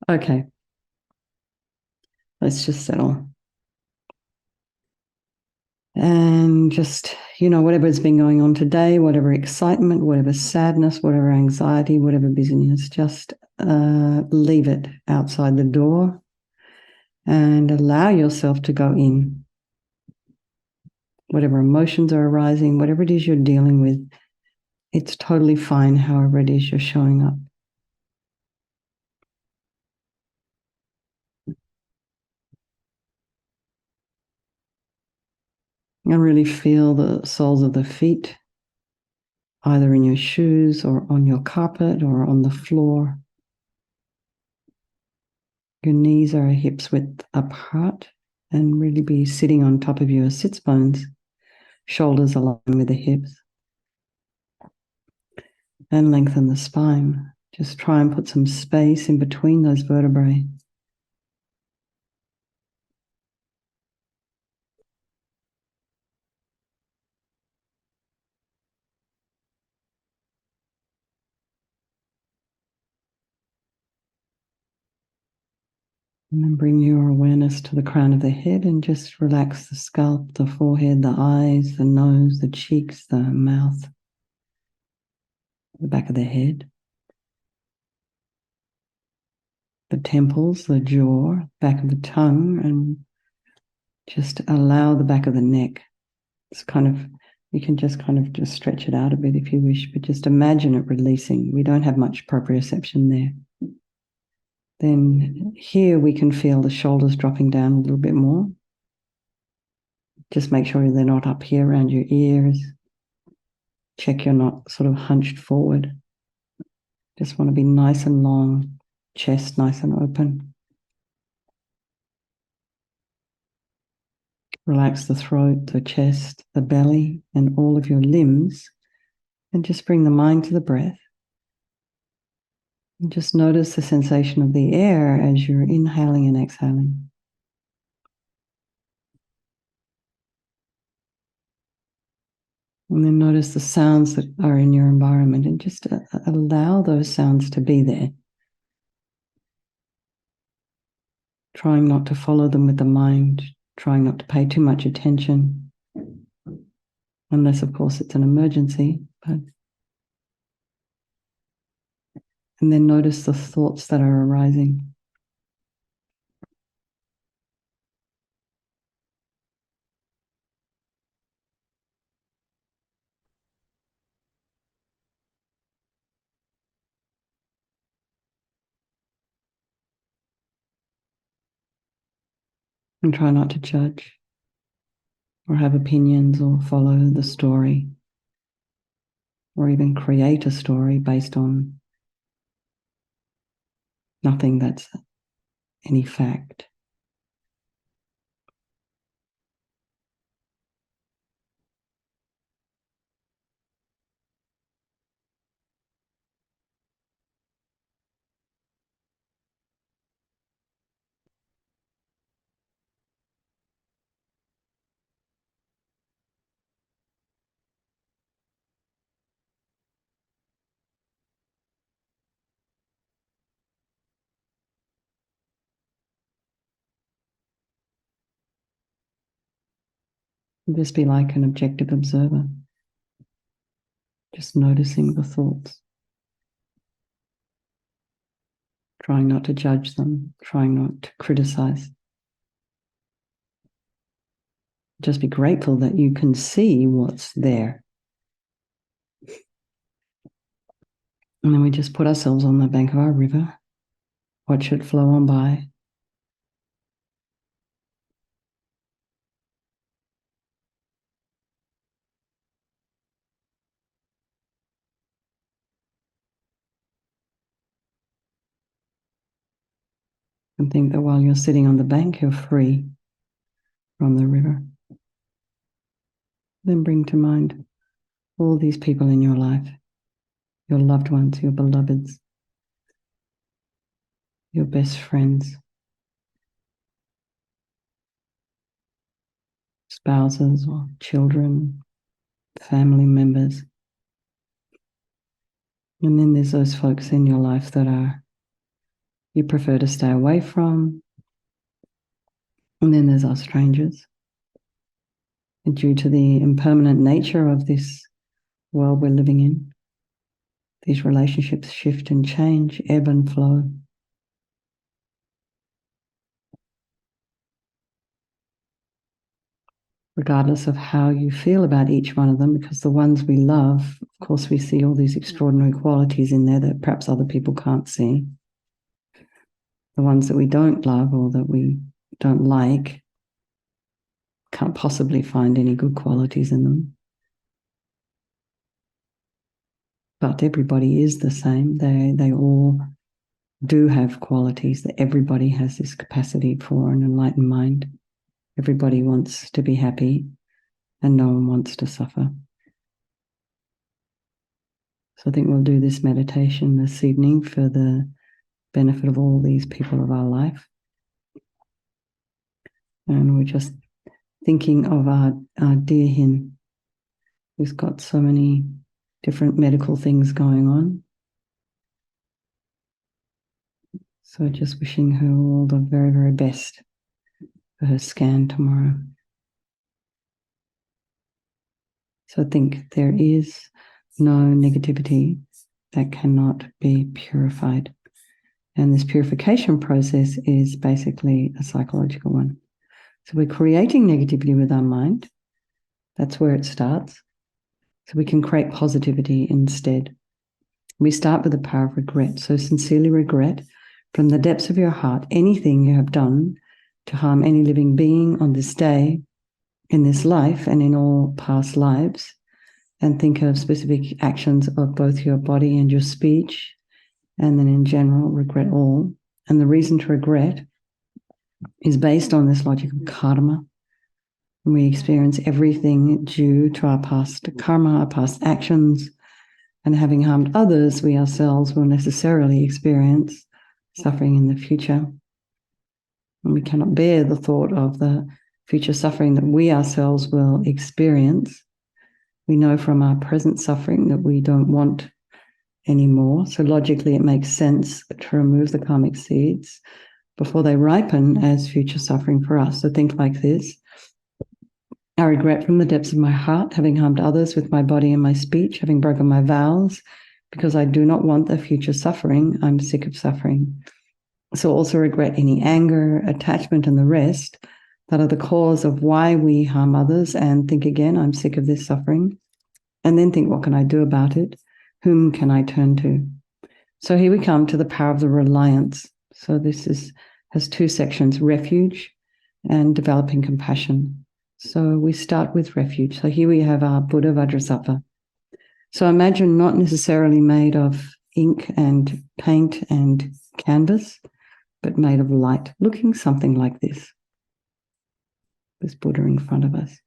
Okay, let's just settle. And just, whatever's been going on today, whatever excitement, whatever sadness, whatever anxiety, whatever busyness, just leave it outside the door and allow yourself to go in. Whatever emotions are arising, whatever it is you're dealing with, it's totally fine however it is you're showing up. And really feel the soles of the feet, either in your shoes or on your carpet or on the floor. Your knees are hips width apart and really be sitting on top of your sits bones, shoulders align with the hips. And lengthen the spine. Just try and put some space in between those vertebrae. And then bring your awareness to the crown of the head and just relax the scalp, the forehead, the eyes, the nose, the cheeks, the mouth, the back of the head, the temples, the jaw, back of the tongue, and just allow the back of the neck. It's you can just just stretch it out a bit if you wish, but just imagine it releasing. We don't have much proprioception there. Then here we can feel the shoulders dropping down a little bit more. Just make sure they're not up here around your ears. Check you're not sort of hunched forward. Just want to be nice and long, chest nice and open. Relax the throat, the chest, the belly, and all of your limbs. And just bring the mind to the breath. And just notice the sensation of the air as you're inhaling and exhaling. And then notice the sounds that are in your environment and just allow those sounds to be there. Trying not to follow them with the mind, trying not to pay too much attention, unless, of course, it's an emergency. And then notice the thoughts that are arising. And try not to judge or have opinions or follow the story or even create a story based on nothing that's any fact. And just be like an objective observer, just noticing the thoughts, trying not to judge them, trying not to criticize. Just be grateful that you can see what's there. And then we just put ourselves on the bank of our river, watch it flow on by. And think that while you're sitting on the bank, you're free from the river. Then bring to mind all these people in your life, your loved ones, your beloveds, your best friends, spouses or children, family members. And then there's those folks in your life that are you prefer to stay away from. And then there's our strangers. And due to the impermanent nature of this world we're living in, these relationships shift and change, ebb and flow. Regardless of how you feel about each one of them, because the ones we love, of course, we see all these extraordinary qualities in there that perhaps other people can't see. The ones that we don't love or that we don't like can't possibly find any good qualities in them. But everybody is the same. They all do have qualities that everybody has this capacity for an enlightened mind. Everybody wants to be happy and no one wants to suffer. So I think we'll do this meditation this evening for the benefit of all these people of our life. And we're just thinking of our dear Hin, who's got so many different medical things going on. So just wishing her all the very, very best for her scan tomorrow. So I think there is no negativity that cannot be purified. And this purification process is basically a psychological one. So we're creating negativity with our mind. That's where it starts. So we can create positivity instead. We start with the power of regret. So sincerely regret from the depths of your heart anything you have done to harm any living being on this day, in this life, and in all past lives. And think of specific actions of both your body and your speech. And then in general, regret all. And the reason to regret is based on this logic of karma. We experience everything due to our past karma, our past actions, and having harmed others, we ourselves will necessarily experience suffering in the future. And we cannot bear the thought of the future suffering that we ourselves will experience. We know from our present suffering that we don't want anymore. So logically, it makes sense to remove the karmic seeds before they ripen as future suffering for us. So think like this. I regret from the depths of my heart having harmed others with my body and my speech, having broken my vows, because I do not want the future suffering. I'm sick of suffering. So also regret any anger, attachment, and the rest that are the cause of why we harm others, and think again, I'm sick of this suffering. And then think, what can I do about it? Whom can I turn to? So here we come to the power of the reliance. So this has two sections, refuge and developing compassion. So we start with refuge. So here we have our Buddha Vajrasattva. So imagine not necessarily made of ink and paint and canvas, but made of light, looking something like this. This Buddha in front of us.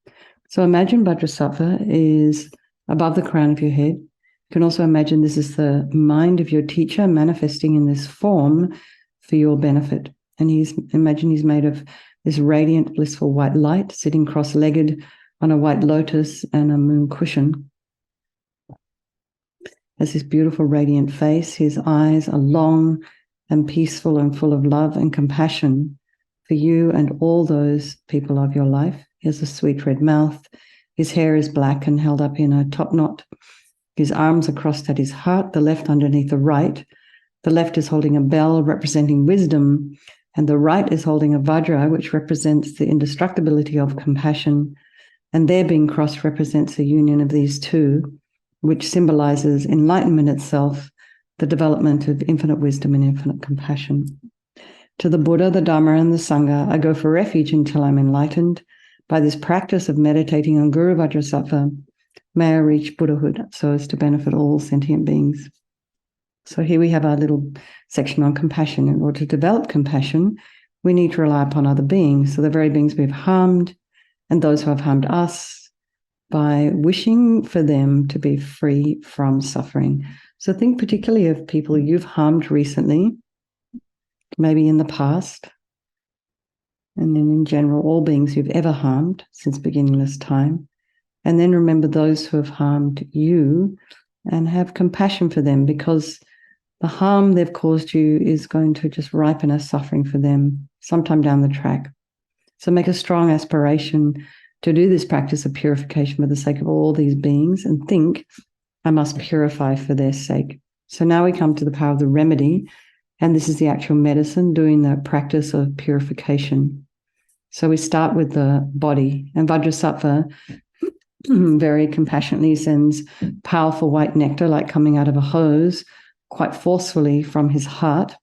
So imagine Vajrasattva is above the crown of your head. You can also imagine this is the mind of your teacher manifesting in this form for your benefit. And imagine he's made of this radiant, blissful white light, sitting cross-legged on a white lotus and a moon cushion. Has this beautiful, radiant face. His eyes are long and peaceful and full of love and compassion for you and all those people of your life. He has a sweet red mouth. His hair is black and held up in a top knot. His arms are crossed at his heart, the left underneath the right. The left is holding a bell representing wisdom, and the right is holding a vajra, which represents the indestructibility of compassion. And their being crossed represents the union of these two, which symbolizes enlightenment itself, the development of infinite wisdom and infinite compassion. To the Buddha, the Dharma, and the Sangha, I go for refuge until I'm enlightened. By this practice of meditating on Guru Vajrasattva, may I reach Buddhahood so as to benefit all sentient beings. So here we have our little section on compassion. In order to develop compassion, we need to rely upon other beings. So the very beings we've harmed and those who have harmed us, by wishing for them to be free from suffering. So think particularly of people you've harmed recently, maybe in the past, and then in general, all beings you've ever harmed since beginningless time. And then remember those who have harmed you and have compassion for them, because the harm they've caused you is going to just ripen as suffering for them sometime down the track. So make a strong aspiration to do this practice of purification for the sake of all these beings, and think, I must purify for their sake. So now we come to the power of the remedy, and this is the actual medicine, doing the practice of purification. So we start with the body, and Vajrasattva very compassionately sends powerful white nectar, like coming out of a hose, quite forcefully from his heart,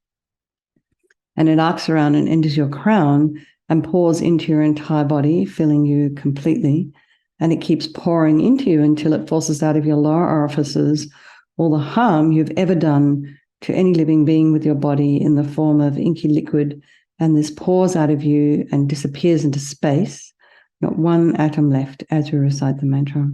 and it arcs around and enters your crown and pours into your entire body, filling you completely, and it keeps pouring into you until it forces out of your lower orifices all the harm you've ever done to any living being with your body in the form of inky liquid, and this pours out of you and disappears into space, not one atom left, as we recite the mantra.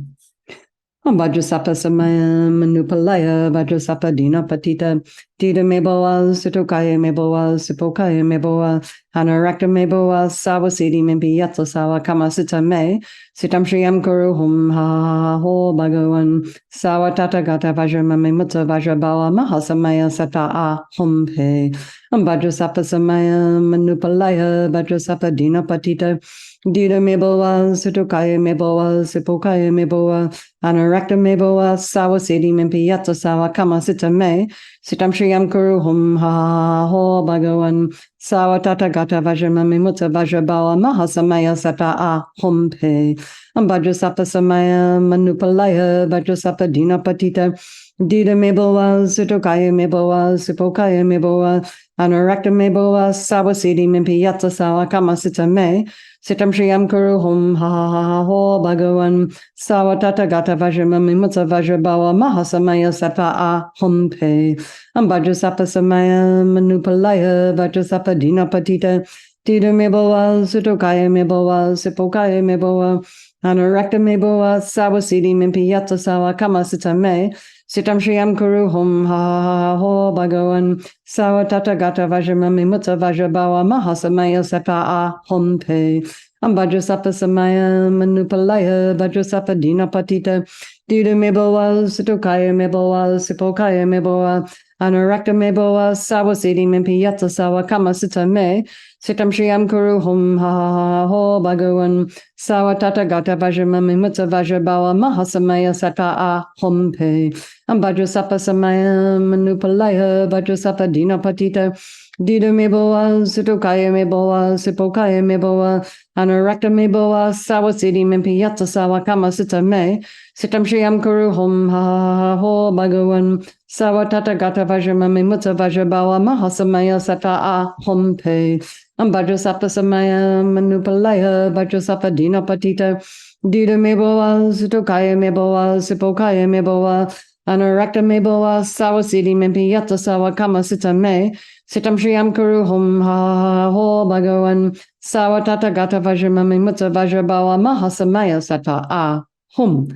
Vajrasappa samaya manupalaya Vajrasappa dina patita Dida meboa sitokaya meboa sipokaya meboa Anarakta meboa sawasidi mimpi yatsa sawa kama sita me Sitam shriyam kuru hum ha ho bhagavan Sawa tata gata vajramame mutta vajrabawa mahasamaya sata a hum pe Vajrasappa samaya manupalaya Vajrasappa dina patita Dida meboa sitokaya meboa sipokaya meboa Anarakta meboa sawasidi mimpi yatsa sawa kama sita me Sitam shriyam kuru hum ha ho bhagavan Sawa tata gata vajramame mutta vajrabawa mahasamaya sata a hum pe Vajrasappa samaya manupalaya Vajrasappa dina patita Dida meboa sitokaya meboa sipokaya meboa Anarakta meboa sawasidi mimpi yatsa sawa kama sita me Sitam shriyam kuru hum ha ho bhagavan Sawa tata gata vajramame mutta vajrabawa mahasamaya sata a hum pe Vajrasappa samaya manupalaya Vajrasappa dina patita Dida meboa sitokaya meboa sipokaya meboa Anarakta meboa sawasidi mimpi yatsa sawa kama sita me Sitam shriyam kuru hum ha ho bhagavan Sawa tata gata vajramame mutta vajrabawa mahasamaya sata a hum pe Vajrasappa samaya manupalaya Vajrasappa dina patita Dida meboa sitokaya meboa sipokaya meboa Anarakta meboa sawasidi mimpi yatsa sawa kama sita me Sitam shriyam kuru hum ha ho bhagavan Sawa tata gata vajramame mutta vajrabawa mahasamaya sata a hum pe Vajrasappa samaya manupalaya Vajrasappa dina patita Dida meboa sitokaya meboa sipokaya meboa Anarakta meboa sawasidi mimpi yatsa sawa kama sita me Sitam shriyam kuru hum ha ho bhagavan Sawa tata gata vajramame mutta vajrabawa mahasamaya sata a hum pe Vajrasappa samaya manupalaya Vajrasappa dina patita Dida meboa sitokaya meboa sipokaya meboa Anarakta meboa sawasidi mimpi yatsa sawa kama sita me Sitam shriyam kuru hum ha ho bhagavan Sawa tata gata vajramame mutta vajrabawa mahasamaya sata a hum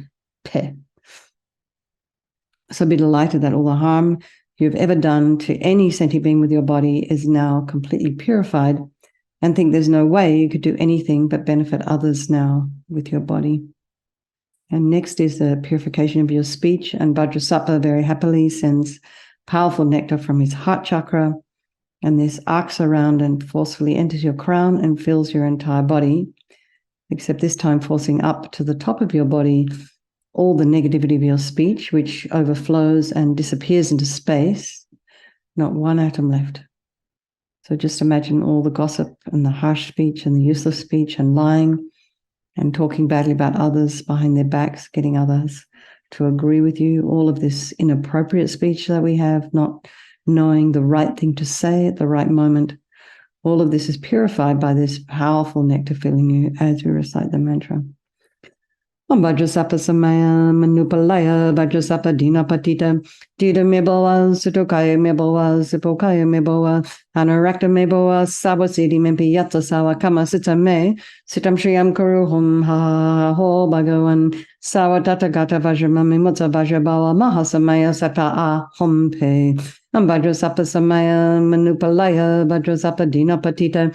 pe. So be delighted that all the harm you've ever done to any sentient being with your body is now completely purified, and think there's no way you could do anything but benefit others now with your body. And next is the purification of your speech, and Vajrasattva very happily sends powerful nectar from his heart chakra, and this arcs around and forcefully enters your crown and fills your entire body, except this time forcing up to the top of your body all the negativity of your speech, which overflows and disappears into space, not one atom left. So just imagine all the gossip and the harsh speech and the useless speech and lying and talking badly about others behind their backs, getting others to agree with you, all of this inappropriate speech that we have, not knowing the right thing to say at the right moment. All of this is purified by this powerful nectar filling you as we recite the mantra. Vajrasappa samaya manupalaya Vajrasappa dina patita Dida meboa sitokaya meboa sipokaya meboa Anarakta meboa sawasidi mimpi yatsa sawa kama sita me Sitam shriyam kuru hum ha ho bhagavan Sawa tata gata vajramame mutta vajrabawa mahasamaya sata a hum pe Vajrasappa samaya manupalaya Vajrasappa dina patita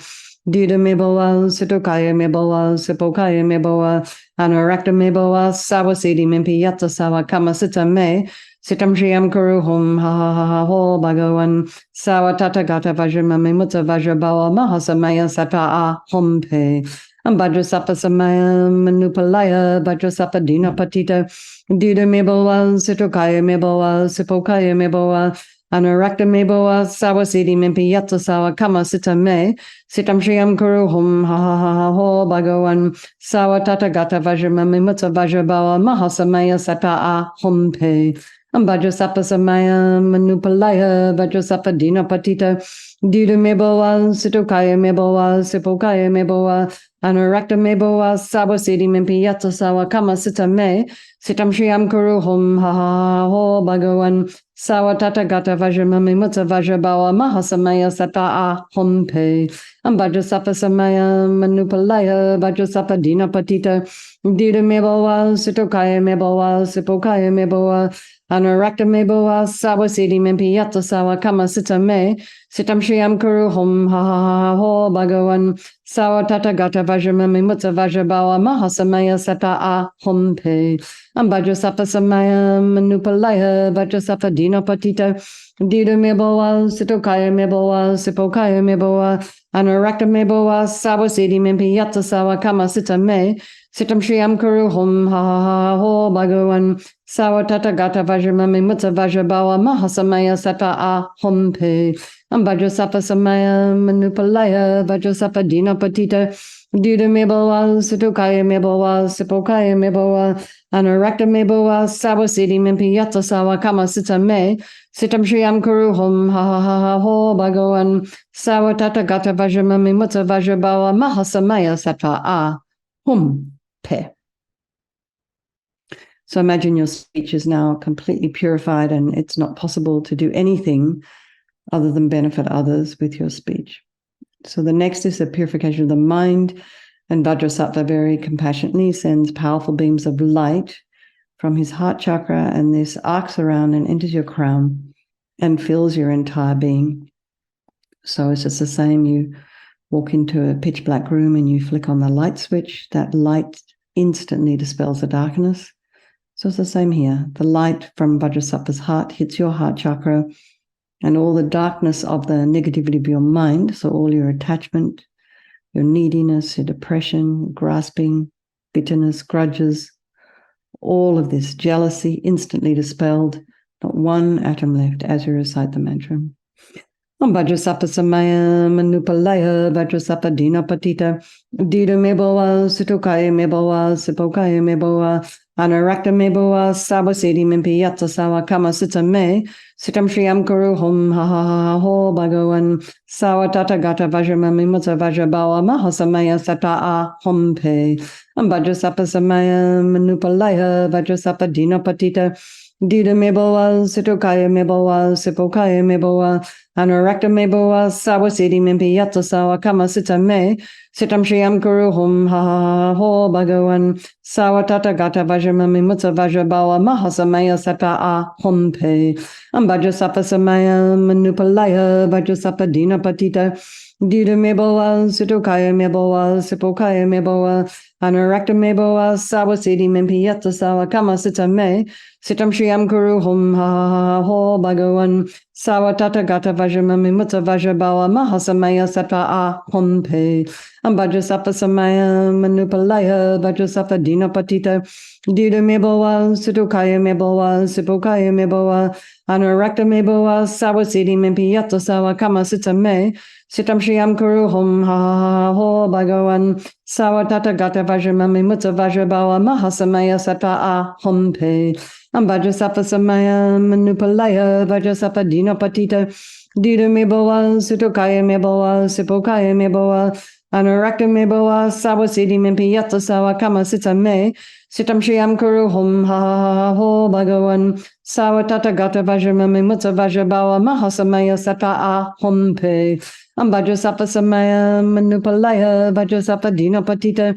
Dida meboa sitokaya meboa sipokaya meboa Anarakta meboa sawasidi mimpi yatsa sawa kama sita me Sitam Shriyam Kuru Hum Ha Ha Ha Ha Ho Bhagavan Sawatata Gata Vajramami Mutta Vajrabawa Mahasamaya Sata A Hum Pe Vajrasapa Samaya Manupalaya Vajrasapa Dina Patita Dida Meboa Sitokaya Meboa Sipokaya Meboa Anurakta Meboa Sawasidi Mimpi Yatsa Sawa Kama Sita Me Sitam Shriyam Kuru Hum Ha Ha Ha Ha Ho Bhagavan Sawatata Gata Vajramami Mutta Vajrabawa Mahasamaya Sata A Hum Pe Vajrasapa Samaya Manupalaya Vajrasapa Dina Patita Dida Meboa Sitokaya Meboa Sipokaya Meboa Anurakta Meboa Sabasidi Mimpi Yatsa Sawa Kama Sita Me Sitam Shriyam Kuru Hum Ha Ha Ho Bhagavan Sawatata Gata Vajramami Mutta Vajrabawa Mahasamaya Sata A Hum Pe Vajrasapa Samaya Manupalaya Vajrasapa Dina Patita Dida Meboa Sitokaya Meboa Sipokaya Meboa Anurakta Meboa Sawasidi Mimpi Yatsa Sawa Kama Sita Me Sitam Shriyam Kuru Hum Ha Ha Ha Ho Bhagavan Sawatata Gata Vajramami Mutta Vajrabawa Mahasamaya Sata A Hum Pe Vajrasapa Samaya Manupalaya Vajrasapa Dina Patita Dida Meboa Sitokaya Meboa Sipokaya Meboa Anurakta Meboa Sawasidi Mimpi Yatsa Sawa Kama Sita Me Sitam Shriyam Kuru Hum Ha Ha Ha Ho Bhagavan Sawatata Gata Vajramami Mutta Vajrabawa Mahasamaya Sata A Hum Pe Vajrasapa Samaya Manupalaya Vajrasapa Dina Patita Dida Meboa Sitokaya Meboa Sipokaya Meboa Anurakta Meboa Sawasidi Mimpi Yatsa Sawa Kama Sita Me Sitam Shriyam Kuru Hum Ha Ha Ha Ha Ho Bhagavan Sawatata Gata Vajramami Mutta Vajrabawa Mahasamaya Sata A Hum Pe. So imagine your speech is now completely purified and it's not possible to do anything other than benefit others with your speech. So the next is the purification of the mind, and Vajrasattva very compassionately sends powerful beams of light from his heart chakra, and this arcs around and enters your crown and fills your entire being. So it's just the same. You walk into a pitch black room and you flick on the light switch. That light instantly dispels the darkness. So it's the same here. The light from Vajrasattva's heart hits your heart chakra, and all the darkness of the negativity of your mind, so all your attachment, your neediness, your depression, grasping, bitterness, grudges, all of this, jealousy, instantly dispelled, not one atom left as you recite the mantra. Vajrasapa Samaya Manupalaya Vajrasapa Dina Patita Dida Meboa Sitokaya Meboa Sipokaya Meboa Anurakta Meboa Sabasidi Mimpi Yatsa Sawa Kama Sita Me Sitam Shriyam Kuru Hum Ha Ha Ha Ho Bhagavan Sawatata Gata Vajramami Mutta Vajrabawa Mahasamaya Sata A Hum Pe Vajrasapa Samaya Manupalaya Vajrasapa Dina Patita Dida Meboa Sitokaya Meboa Sipokaya Meboa Anurakta Meboa Sawasidi Mimpi Yatsa Sawa Kama Sita Me Sitam Shriyam Kuru Hum Ha Ha Ha Ho Bhagavan Sawatata Gata Vajramami Mutta Vajrabawa Mahasamaya Sata A Hum Pe Vajrasapa Samaya Manupalaya Vajrasapa Dina Patita Dida Meboa Sitokaya Meboa Sipokaya Meboa Anurakta Meboa Sawasidi Mimpi Yatsa Sawa Kama Sita Me Sitam Shriyam Kuru Hum Ha Ha Ha Ho Bhagavan Sawatata Gata Vajramami Mutta Vajrabawa Mahasamaya Sata A Hum Pe Vajrasapa Samaya Manupalaya Vajrasapa Dina Patita Dida Meboa Sitokaya Meboa Sipokaya Meboa Anurakta Meboa Sawasidi Mimpi Yatsa Sawa Kama Sita Me Sitam Shriyam Kuru Hum Ha Ha Ha Ho Bhagavan Sawatata Gata Vajramami Mutta Vajrabawa Mahasamaya Sata A Hum Pe Vajrasapa Samaya Manupalaya Vajrasapa Dina Patita Dida Meboa Sitokaya Meboa Sipokaya Meboa Anurakta Meboa Sawasidi Mimpi Yatsa Sawa Kama Sita Me Sitam Shriyam Kuru Hum Ha Ha Ha Ho Bhagavan Sawatata Gata Vajramami Mutta Vajrabawa Mahasamaya Sata A Hum Pe Vajrasapa Samaya Manupalaya Vajrasapa Dina Patita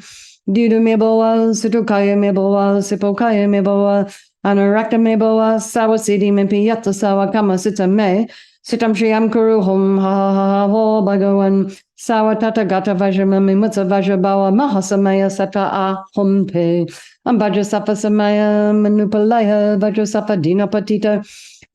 Dida Meboa Sitokaya Meboa Sipokaya Meboa Anurakta Meboa Sawasidi Mimpi Yatsa Sawa Kama Sita Me Sitam Shriyam Kuru Hum Ha Ha Ha Ho Bhagavan Sawatata Gata Vajramami Mutsa Vajrabawa Mahasamaya Sata A Humpe Ambajasapa Samaya Manupalaya Vajrasapa Dinapatita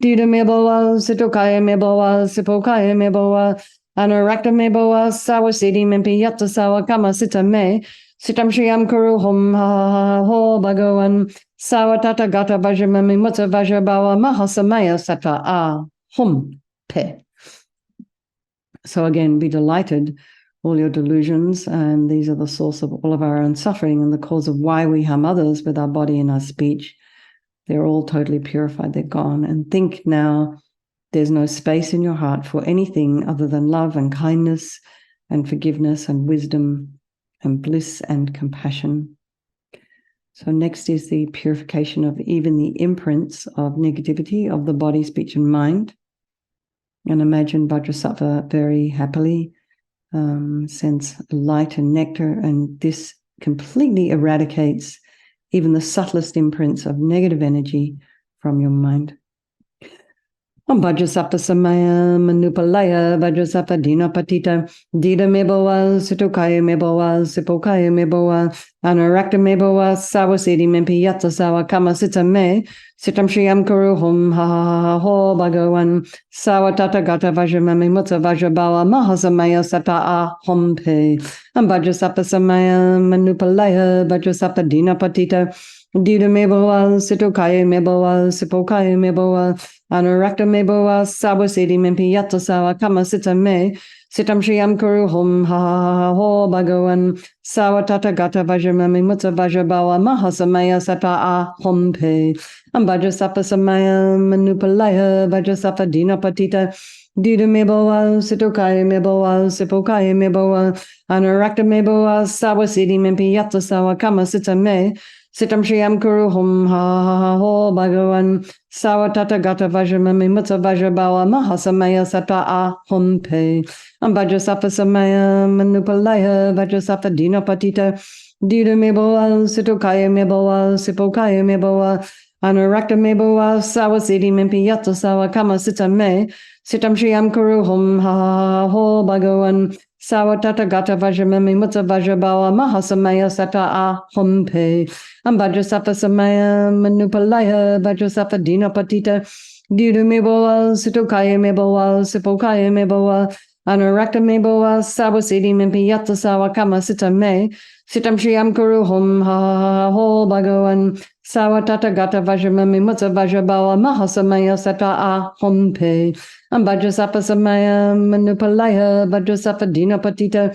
Dida Meboa Sitokaya Meboa Sipokaya Meboa Anarakta Meboa Sawasidi Mimpi Yata Sawa Kama Sita Me Sitam Shriyam Kuru Hum Ha Ho Bhagavan Sawatata Gata Vajramami Mutsa Vajrabawa Mahasamaya Sata A Hum Pe. So again, be delighted, all your delusions, and these are the source of all of our own suffering and the cause of why we harm others with our body and our speech. They're all totally purified, they're gone. And think now, there's no space in your heart for anything other than love and kindness and forgiveness and wisdom and bliss and compassion. So next is the purification of even the imprints of negativity of the body, speech, and mind. And imagine Vajrasattva very happily sends light and nectar, and this completely eradicates even the subtlest imprints of negative energy from your mind. Vajrasappa Samaya Manupalaya Vajrasappa Dinapatita Dida Meboa Situkaya Meboa Sipokaya Meboa Anarakta Meboa Sawasidi Mempi Yata Sawa Kama Sita Me Sitam Shriyam Kuru Hum Ha Ho Bhagavan Sawatata Gata Vajramami Mutsa Vajrabawa Mahasamaya Sata A Hompe Vajrasappa Samaya Manupalaya Vajrasappa Dinapatita Dida Meboa Situkaya Meboa Sipokaya Meboa Anarakta Meboa Sawasidi Mimpi Yata Sawa Kama Sita Me Sitam Shriyam Kuru Hum Ha Ho Bhagavan Sawatata Gata Vajramami Mutsa Vajrabawa Mahasamaya Sata A Hompe Vajrasappa Samaya Manupalaya Vajrasappa Dinapatita Dida Meboa Situkaya Meboa Sipokaya Meboa Anarakta Meboa Sawasidi Mimpi Yata Sawa Kama Sita Me Sitam Shriyam Kuru Hum Ha Ho Bhagavan Sawatata Gata Vajramami Mutsa Vajrabawa Mahasamaya Sata A Hompe Vajrasappa Samaya Manupalaya Vajrasappa Dinapatita Dida Meboa Situkaya Meboa Sipokaya Meboa Anarakta Meboa Sawasidi Mimpi Yata Sawa Kama Sita Me Sitam Shriyam Kuru Hum Ha Ho Bhagavan Sawatata Gata Vajramami Mutsa Vajrabawa Mahasamaya Sata A Hompe Vajrasappa Samaya Manupalaya Vajrasappa Dinapatita Dida Meboa Situkaya Meboa Sipokaya Meboa Anarakta Meboa Sawasidi Mimpi Yata Sawa Kama Sita Me Sitam Shriyam Kuru Hum Ha Ho Bhagavan Sawatata Gata Vajramami Mutsa Vajrabawa Mahasamaya Sata A Hompe Vajrasappa Samaya Manupalaya Vajrasappa Dinapatita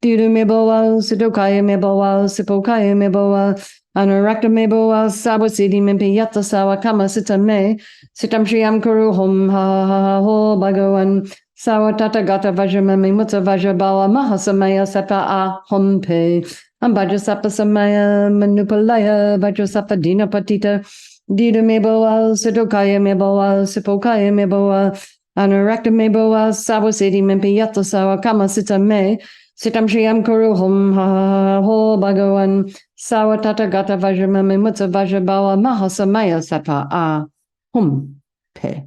Dida Meboa Situkaya Meboa Sipokaya Meboa Anarakta Meboa Sawasidi Mimpi Yata Sawa Kama Sita Me Sitam Shriyam Kuru Hum Ha Ho Bhagavan Sawatata Gata Vajramami Mutsa Vajrabawa Mahasamaya Sata A Hompe Vajrasappa Samaya Manupalaya Vajrasappa Dinapatita Dida Meboa Situkaya Meboa Sipokaya Meboa Anarakta Meboa Sawasidi Mimpi Yata Sawa Kama Sita Me Sitam Shriyam Kuru Hum Ha Ho Bhagavan Sawatata Gata Vajramami Mutsa Vajrabawa Mahasamaya Sata A Hum Pe.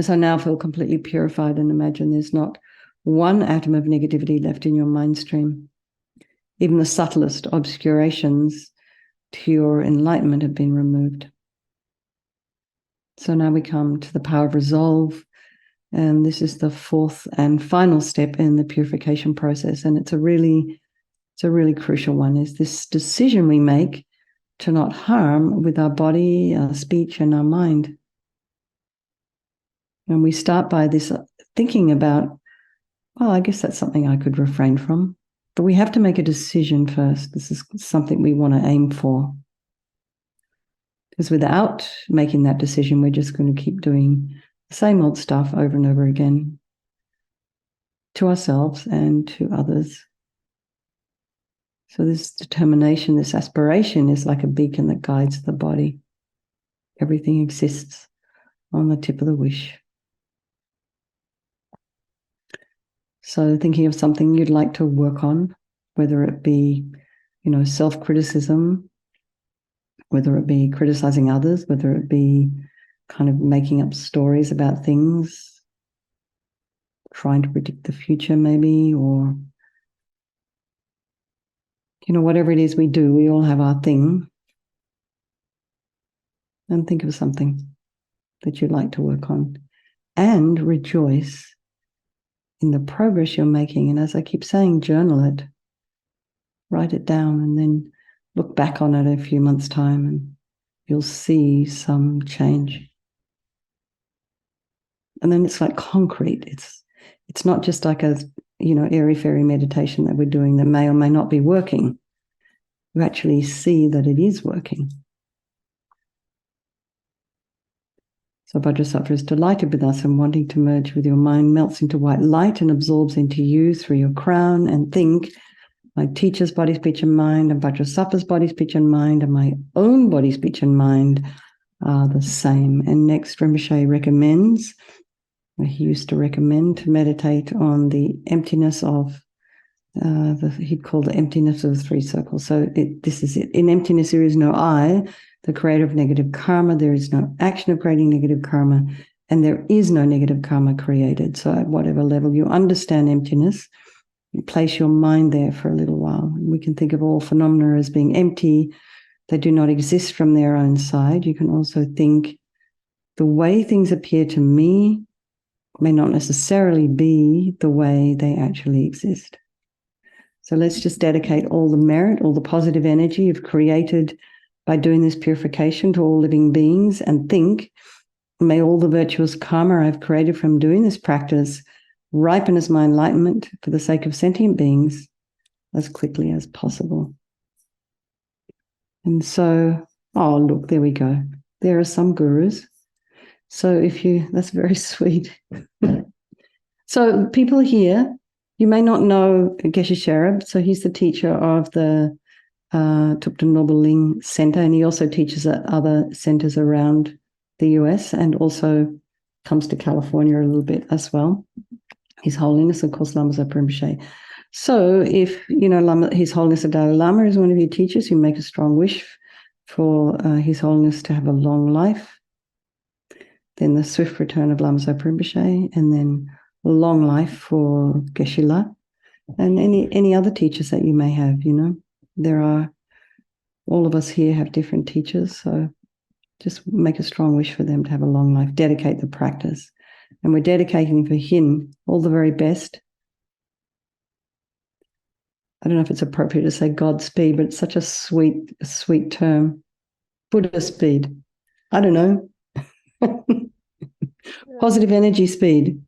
So now feel completely purified and imagine there's not one atom of negativity left in your mind stream. Even the subtlest obscurations to your enlightenment have been removed. So now we come to the power of resolve. And this is the fourth and final step in the purification process. And it's a really crucial one, is this decision we make to not harm with our body, our speech, and our mind. And we start by this thinking about, well, I guess that's something I could refrain from. But we have to make a decision first. This is something we want to aim for. Because without making that decision, we're just going to keep doing the same old stuff over and over again to ourselves and to others. So this determination, this aspiration is like a beacon that guides the body. Everything exists on the tip of the wish. So thinking of something you'd like to work on, whether it be, self-criticism, whether it be criticizing others, whether it be kind of making up stories about things, trying to predict the future maybe, or, whatever it is we do, we all have our thing. And think of something that you'd like to work on and rejoice in the progress you're making. And as I keep saying, journal it, write it down, and then look back on it in a few months' time and you'll see some change. And then it's like concrete. It's not just like a, airy-fairy meditation that we're doing that may or may not be working. You actually see that it is working. So Vajrasattva is delighted with us and wanting to merge with your mind, melts into white light and absorbs into you through your crown, and think, my teacher's body, speech, and mind, and Vajrasattva's body, speech, and mind, and my own body, speech, and mind are the same. And next, Rinpoche recommends, he used to recommend, to meditate on the emptiness of, he'd call the emptiness of the three circles. So this is it. In emptiness, there is no I, the creator of negative karma. There is no action of creating negative karma, and there is no negative karma created. So at whatever level you understand emptiness, you place your mind there for a little while. We can think of all phenomena as being empty. They do not exist from their own side. You can also think, the way things appear to me may not necessarily be the way they actually exist. So let's just dedicate all the merit, all the positive energy you've created by doing this purification to all living beings, and think, may all the virtuous karma I've created from doing this practice ripen as my enlightenment for the sake of sentient beings as quickly as possible. And so, oh, look, there we go. There are some gurus. So that's very sweet. So people here, you may not know Geshe Sherab. So he's the teacher of the Thupten Noble Ling Center, and he also teaches at other centers around the US, and also comes to California a little bit as well. His Holiness, of course, Lama Zopa Rinpoche. So if, His Holiness the Dalai Lama is one of your teachers, you make a strong wish for His Holiness to have a long life, then the swift return of Lama Zopa Rinpoche, and then long life for Geshe-la, and any other teachers that you may have, There are, all of us here have different teachers, so just make a strong wish for them to have a long life, dedicate the practice. And we're dedicating for him all the very best. I don't know if it's appropriate to say Godspeed, but it's such a sweet term. Buddha speed. I don't know. Positive energy speed.